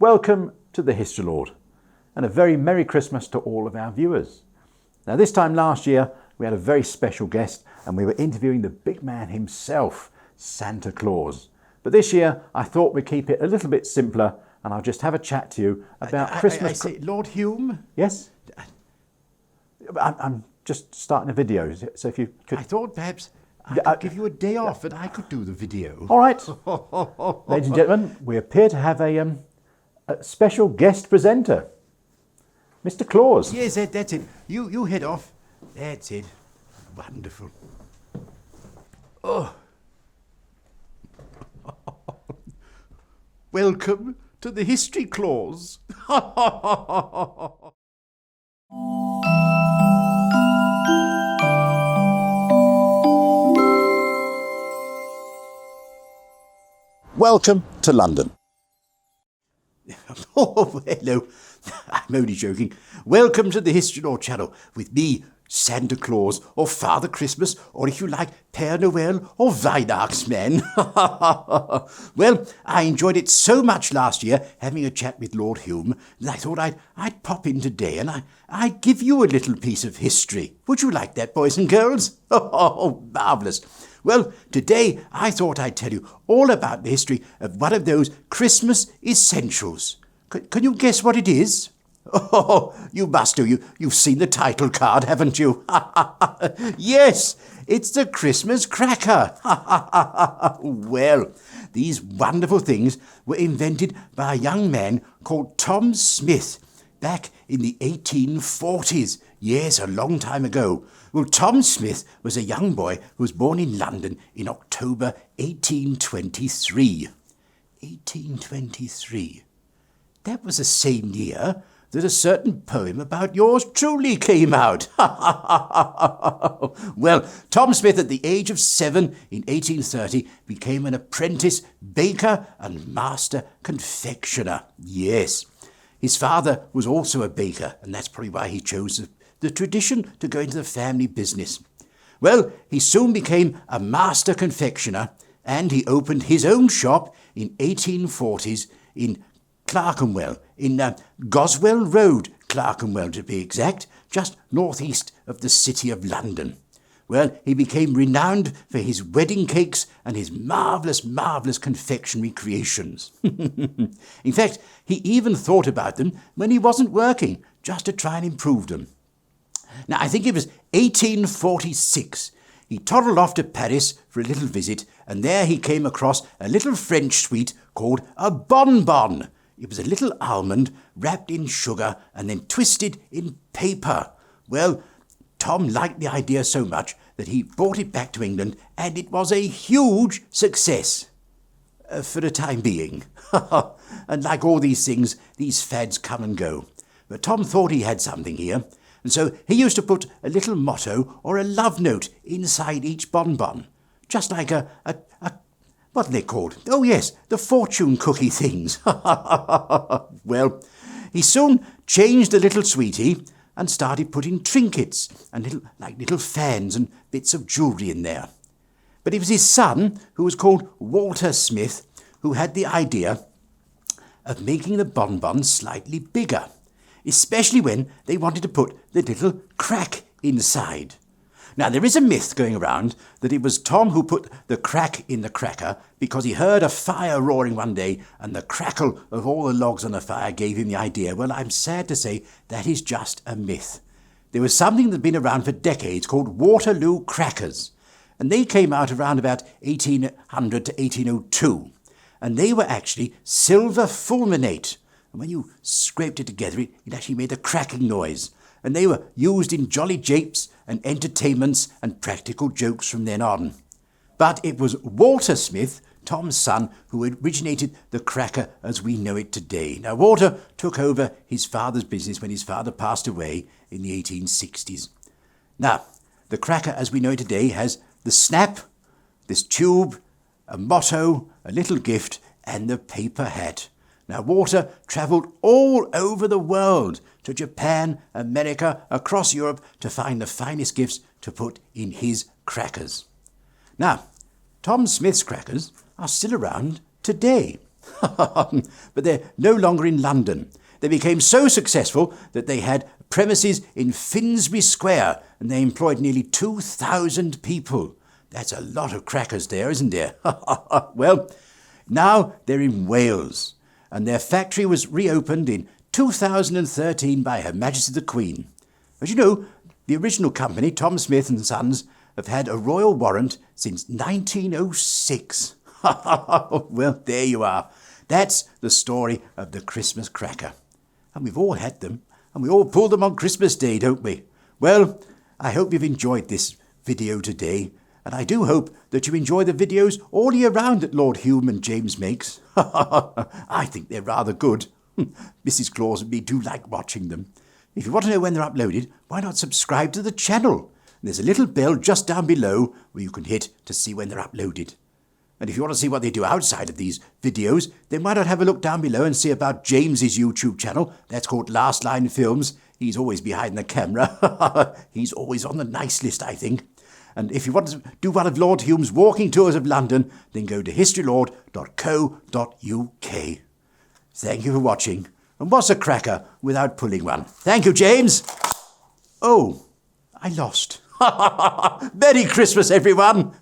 Welcome to the History Lord, and a very Merry Christmas to all of our viewers. Now, this time last year, we had a very special guest, and we were interviewing the big man himself, Santa Claus. But this year, I thought we'd keep it a little bit simpler, and I'll just have a chat to you about Christmas. I say, Lord Hume? Yes? I'm just starting a video, so if you could... I thought perhaps I could give you a day off and I could do the video. All right. Ladies and gentlemen, we appear to have a special guest presenter, Mr. Claus. Yes, that's it. You head off. That's it. Wonderful. Oh. Welcome to the History Claus. Welcome to London. Oh, hello. I'm only joking. Welcome to the History Law channel with me, Santa Claus, or Father Christmas, or if you like, Père Noël, or Weihnachtsmann. Well, I enjoyed it so much last year, having a chat with Lord Hume, that I thought I'd pop in today and I'd give you a little piece of history. Would you like that, boys and girls? Oh, marvellous. Well, today I thought I'd tell you all about the history of one of those Christmas essentials. Can you guess what it is? Oh, you must do. You've seen the title card, haven't you? Yes, it's the Christmas cracker. Well, these wonderful things were invented by a young man called Tom Smith back in the 1840s. Yes, a long time ago. Well, Tom Smith was a young boy who was born in London in October 1823. 1823. That was the same year that a certain poem about yours truly came out. Well, Tom Smith, at the age of 7 in 1830, became an apprentice baker and master confectioner. Yes. His father was also a baker, and that's probably why he chose the tradition to go into the family business. Well, he soon became a master confectioner, and he opened his own shop in 1840s in Clerkenwell, in Goswell Road, Clerkenwell to be exact, just northeast of the city of London. Well, he became renowned for his wedding cakes and his marvellous confectionery creations. In fact, he even thought about them when he wasn't working, just to try and improve them. Now, I think it was 1846. He toddled off to Paris for a little visit, and there he came across a little French sweet called a bonbon. It was a little almond wrapped in sugar and then twisted in paper. Well, Tom liked the idea so much that he brought it back to England, and it was a huge success. For the time being. And like all these things, these fads come and go. But Tom thought he had something here, and so he used to put a little motto or a love note inside each bonbon, just like what are they called? Oh yes, the fortune cookie things. Well, he soon changed the little sweetie and started putting trinkets and little fans and bits of jewellery in there. But it was his son, who was called Walter Smith, who had the idea of making the bonbons slightly bigger, especially when they wanted to put the little crack inside. Now, there is a myth going around that it was Tom who put the crack in the cracker because he heard a fire roaring one day and the crackle of all the logs on the fire gave him the idea. Well, I'm sad to say that is just a myth. There was something that had been around for decades called Waterloo crackers, and they came out around about 1800 to 1802, and they were actually silver fulminate. And when you scraped it together, it actually made a cracking noise. And they were used in jolly japes and entertainments and practical jokes from then on. But it was Walter Smith, Tom's son, who originated the cracker as we know it today. Now, Walter took over his father's business when his father passed away in the 1860s. Now, the cracker as we know it today has the snap, this tube, a motto, a little gift, and the paper hat. Now, Walter travelled all over the world, to Japan, America, across Europe, to find the finest gifts to put in his crackers. Now, Tom Smith's crackers are still around today. But they're no longer in London. They became so successful that they had premises in Finsbury Square, and they employed nearly 2,000 people. That's a lot of crackers there, isn't there? Well, now they're in Wales, and their factory was reopened in 2013 by Her Majesty the Queen. As you know, the original company, Tom Smith and Sons, have had a royal warrant since 1906. Well, there you are. That's the story of the Christmas cracker. And we've all had them, and we all pull them on Christmas Day, don't we? Well, I hope you've enjoyed this video today, and I do hope that you enjoy the videos all year round that Lord Hume and James makes. I think they're rather good. Mrs. Claus and me do like watching them. If you want to know when they're uploaded, why not subscribe to the channel? There's a little bell just down below where you can hit to see when they're uploaded. And if you want to see what they do outside of these videos, then why not have a look down below and see about James's YouTube channel. That's called Last Line Films. He's always behind the camera. He's always on the nice list, I think. And if you want to do one of Lord Hume's walking tours of London, then go to historylord.co.uk. Thank you for watching. And what's a cracker without pulling one? Thank you, James. Oh, I lost. Merry Christmas, everyone.